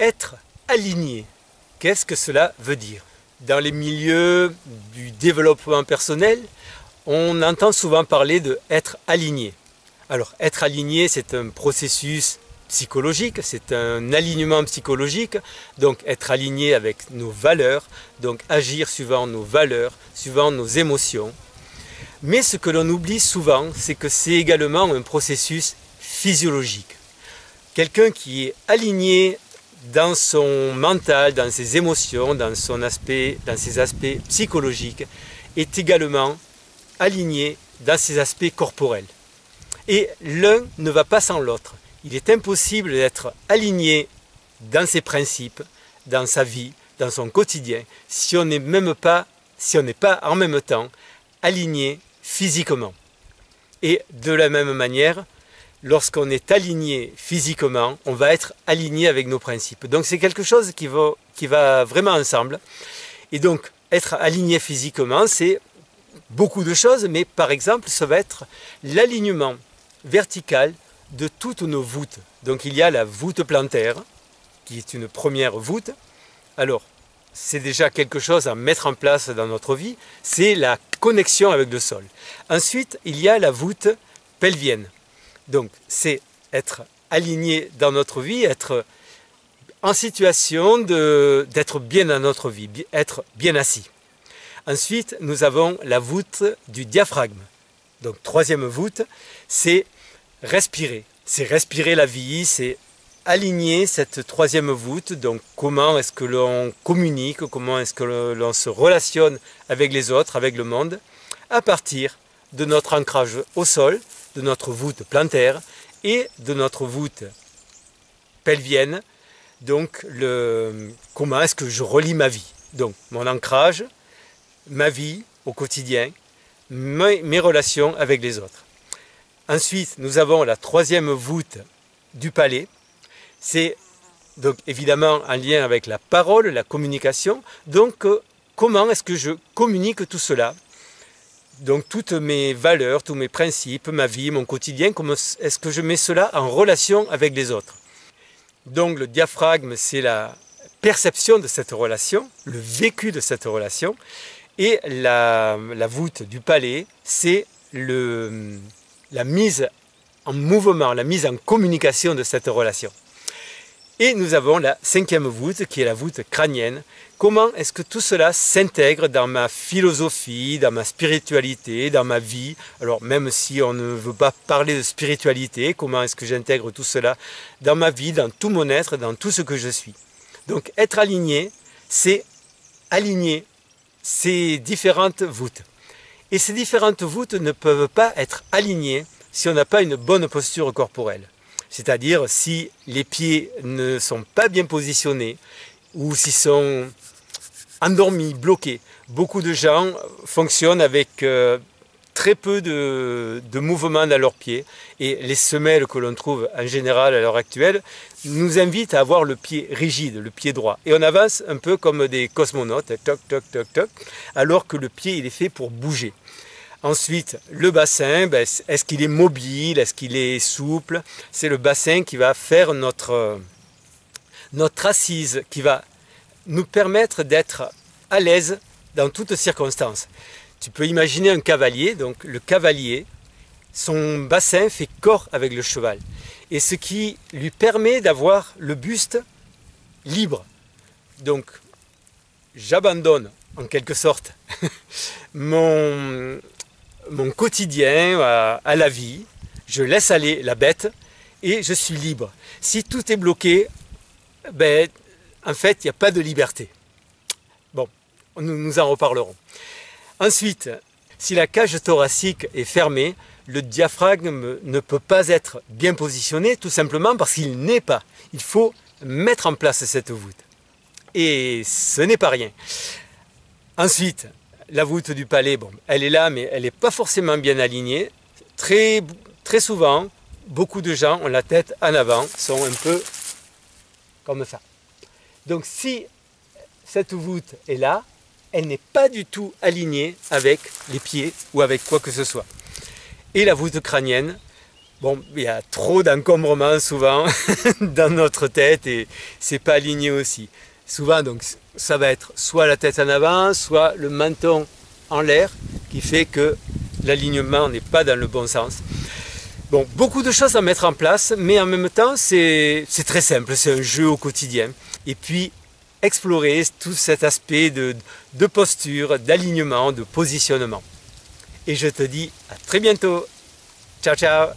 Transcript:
Être aligné, qu'est-ce que cela veut dire? Dans les milieux du développement personnel, on entend souvent parler de être aligné. Alors, être aligné, c'est un processus psychologique, c'est un alignement psychologique, donc être aligné avec nos valeurs, donc agir suivant nos valeurs, suivant nos émotions. Mais ce que l'on oublie souvent, c'est que c'est également un processus physiologique. Quelqu'un qui est aligné dans son mental, dans ses émotions, dans ses aspects psychologiques, est également aligné dans ses aspects corporels. Et l'un ne va pas sans l'autre. Il est impossible d'être aligné dans ses principes, dans sa vie, dans son quotidien, si on n'est pas en même temps aligné physiquement. Et de la même manière, lorsqu'on est aligné physiquement, on va être aligné avec nos principes. Donc c'est quelque chose qui va vraiment ensemble. Et donc être aligné physiquement, c'est beaucoup de choses, mais par exemple, ça va être l'alignement vertical de toutes nos voûtes. Donc il y a la voûte plantaire, qui est une première voûte. Alors, c'est déjà quelque chose à mettre en place dans notre vie, c'est la connexion avec le sol. Ensuite, il y a la voûte pelvienne. Donc, c'est être aligné dans notre vie, être en situation d'être bien dans notre vie, être bien assis. Ensuite, nous avons la voûte du diaphragme. Donc, troisième voûte, c'est respirer. C'est respirer la vie, c'est aligner cette troisième voûte. Donc, comment est-ce que l'on communique, comment est-ce que l'on se relationne avec les autres, avec le monde, à partir de notre ancrage au sol, de notre voûte plantaire et de notre voûte pelvienne. Donc, comment est-ce que je relie ma vie? Donc, mon ancrage, ma vie au quotidien, mes relations avec les autres. Ensuite, nous avons la troisième voûte du palais. C'est donc évidemment en lien avec la parole, la communication. Donc, comment est-ce que je communique tout cela? Donc, toutes mes valeurs, tous mes principes, ma vie, mon quotidien, comment est-ce que je mets cela en relation avec les autres? Donc, le diaphragme, c'est la perception de cette relation, le vécu de cette relation. Et la voûte du palais, c'est la mise en mouvement, la mise en communication de cette relation. Et nous avons la cinquième voûte, qui est la voûte crânienne. Comment est-ce que tout cela s'intègre dans ma philosophie, dans ma spiritualité, dans ma vie? Alors même si on ne veut pas parler de spiritualité, comment est-ce que j'intègre tout cela dans ma vie, dans tout mon être, dans tout ce que je suis? Donc être aligné, c'est aligner ces différentes voûtes. Et ces différentes voûtes ne peuvent pas être alignées si on n'a pas une bonne posture corporelle. C'est-à-dire si les pieds ne sont pas bien positionnés ou s'ils sont endormis, bloqués. Beaucoup de gens fonctionnent avec très peu de mouvement dans leurs pieds et les semelles que l'on trouve en général à l'heure actuelle nous invitent à avoir le pied rigide, le pied droit. Et on avance un peu comme des cosmonautes, toc, toc, toc, toc, alors que le pied il est fait pour bouger. Ensuite, le bassin, est-ce qu'il est mobile, est-ce qu'il est souple? C'est le bassin qui va faire notre assise, qui va nous permettre d'être à l'aise dans toutes circonstances. Tu peux imaginer un cavalier, donc le cavalier, son bassin fait corps avec le cheval. Et ce qui lui permet d'avoir le buste libre. Donc, j'abandonne en quelque sorte mon quotidien à la vie, je laisse aller la bête et je suis libre. Si tout est bloqué, en fait, il n'y a pas de liberté. Bon, nous en reparlerons. Ensuite, si la cage thoracique est fermée, le diaphragme ne peut pas être bien positionné, tout simplement parce qu'il n'est pas. Il faut mettre en place cette voûte. Et ce n'est pas rien. Ensuite, la voûte du palais, elle est là, mais elle n'est pas forcément bien alignée. Très souvent, beaucoup de gens ont la tête en avant, sont un peu comme ça. Donc si cette voûte est là, elle n'est pas du tout alignée avec les pieds ou avec quoi que ce soit. Et la voûte crânienne, Bon, il y a trop d'encombrements souvent dans notre tête et c'est pas aligné aussi. Souvent, donc, ça va être soit la tête en avant, soit le menton en l'air, qui fait que l'alignement n'est pas dans le bon sens. Bon, beaucoup de choses à mettre en place, mais en même temps, c'est très simple, c'est un jeu au quotidien. Et puis, explorer tout cet aspect de posture, d'alignement, de positionnement. Et je te dis à très bientôt. Ciao, ciao!